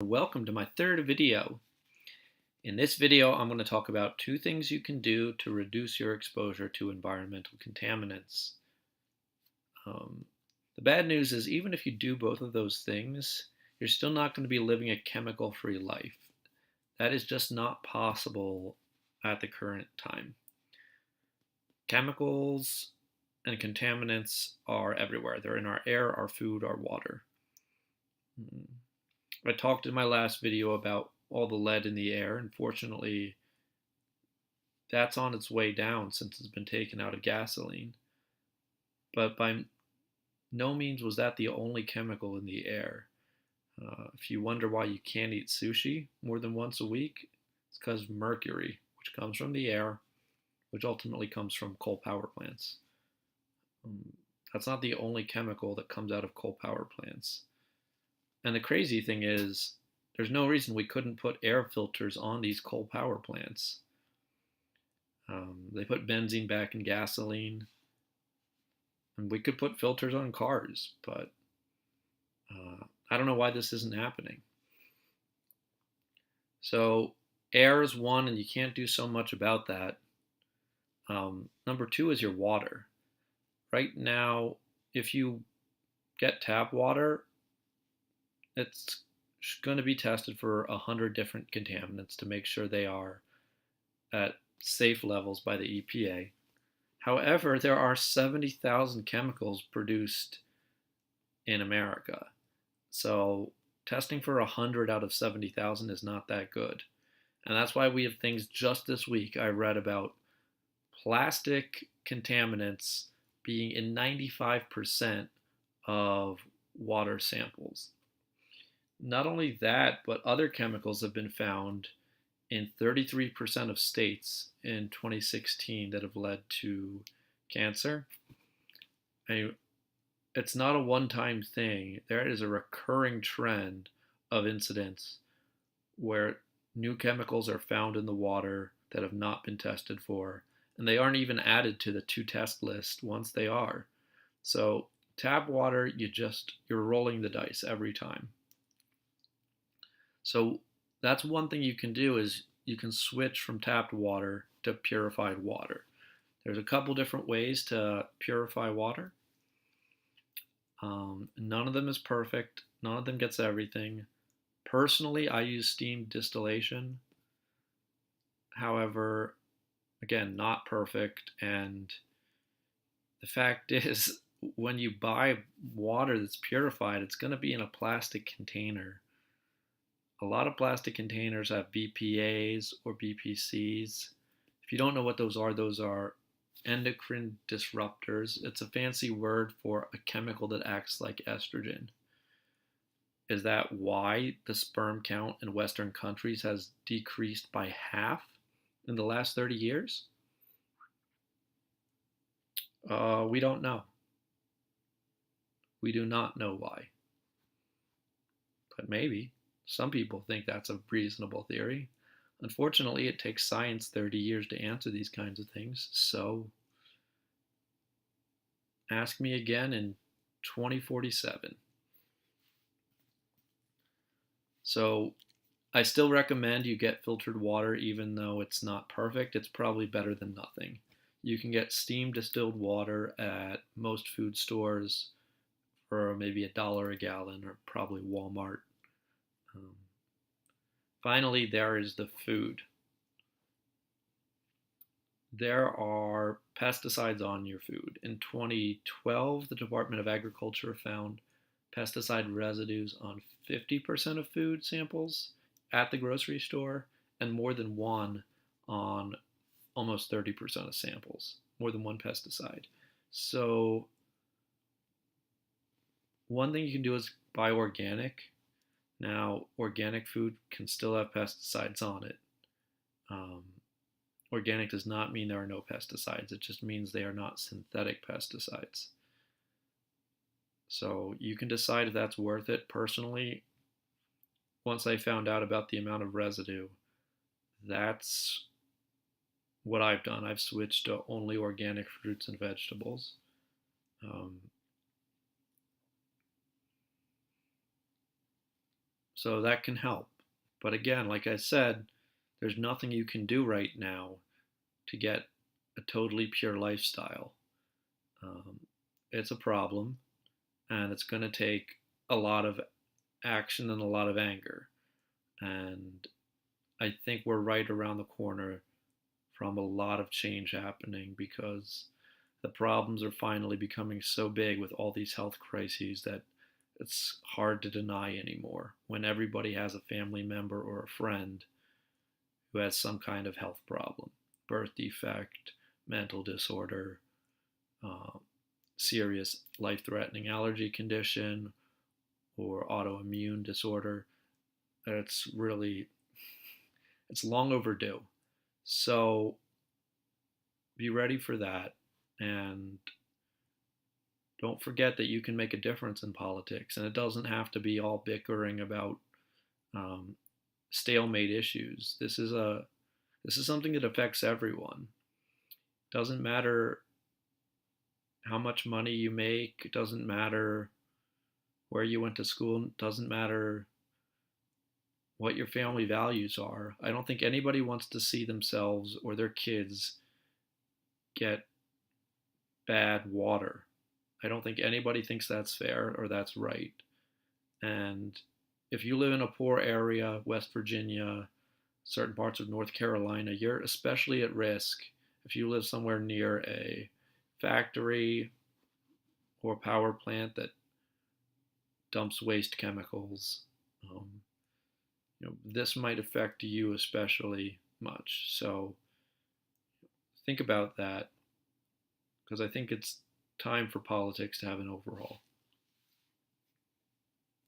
Welcome to my third video. In this video, I'm going to talk about two things you can do to reduce your exposure to environmental contaminants. Um, the bad news is even if you do both of those things, you're still not going to be living a chemical-free life. That is just not possible at the current time. Chemicals and contaminants are everywhere. They're in our air, our food, our water. I talked in my last video about all the lead in the air. Unfortunately, that's on its way down since it's been taken out of gasoline. But by no means was that the only chemical in the air. If you wonder why you can't eat sushi more than once a week, it's because mercury, which comes from the air, which ultimately comes from coal power plants. That's not the only chemical that comes out of coal power plants. And the crazy thing is, there's no reason we couldn't put air filters on these coal power plants. They put benzene back in gasoline, and we could put filters on cars, but I don't know why this isn't happening. So air is one, and you can't do so much about that. Number two is your water. Right now, if you get tap water, it's going to be tested for 100 different contaminants to make sure they are at safe levels by the EPA. However, there are 70,000 chemicals produced in America. So testing for 100 out of 70,000 is not that good. And that's why we have things just this week I read about plastic contaminants being in 95% of water samples. Not only that, but other chemicals have been found in 33% of states in 2016 that have led to cancer. It's not a one-time thing. There is a recurring trend of incidents where new chemicals are found in the water that have not been tested for, and they aren't even added to the to-test list once they are. So tap water, you're rolling the dice every time. So that's one thing you can do is you can switch from tapped water to purified water. There's a couple different ways to purify water. None of them is perfect. None of them gets everything. Personally, I use steam distillation. However, again, not perfect. And the fact is, when you buy water that's purified, it's going to be in a plastic container. A lot of plastic containers have BPAs or BPCs. If you don't know what those are endocrine disruptors. It's a fancy word for a chemical that acts like estrogen. Is that why the sperm count in Western countries has decreased by half in the last 30 years? We don't know. We do not know why. But maybe. Some people think that's a reasonable theory. Unfortunately, it takes science 30 years to answer these kinds of things, so ask me again in 2047. So I still recommend you get filtered water even though it's not perfect. It's probably better than nothing. You can get steam distilled water at most food stores for maybe $1 a gallon, or probably Walmart. Finally, there is the food. There are pesticides on your food. In 2012, the Department of Agriculture found pesticide residues on 50% of food samples at the grocery store, and more than one on almost 30% of samples, more than one pesticide. So one thing you can do is buy organic. Now, organic food can still have pesticides on it. Organic does not mean there are no pesticides. It just means they are not synthetic pesticides. So you can decide if that's worth it. Personally, once I found out about the amount of residue, that's what I've done. I've switched to only organic fruits and vegetables. So that can help. But again, like I said, there's nothing you can do right now to get a totally pure lifestyle. Um, it's a problem, and it's going to take a lot of action and a lot of anger. And I think we're right around the corner from a lot of change happening because the problems are finally becoming so big with all these health crises that it's hard to deny anymore when everybody has a family member or a friend who has some kind of health problem, birth defect, mental disorder, uh, serious life threatening allergy condition, or autoimmune disorder. It's really, it's long overdue. So be ready for that. And don't forget that you can make a difference in politics. And it doesn't have to be all bickering about um, stalemate issues. This is something that affects everyone. Doesn't matter how much money you make. It doesn't matter where you went to school. It doesn't matter what your family values are. I don't think anybody wants to see themselves or their kids get bad water. I don't think anybody thinks that's fair or that's right. And if you live in a poor area, West Virginia, certain parts of North Carolina, you're especially at risk if you live somewhere near a factory or power plant that dumps waste chemicals. Um, this might affect you especially much. So think about that because I think it's time for politics to have an overhaul.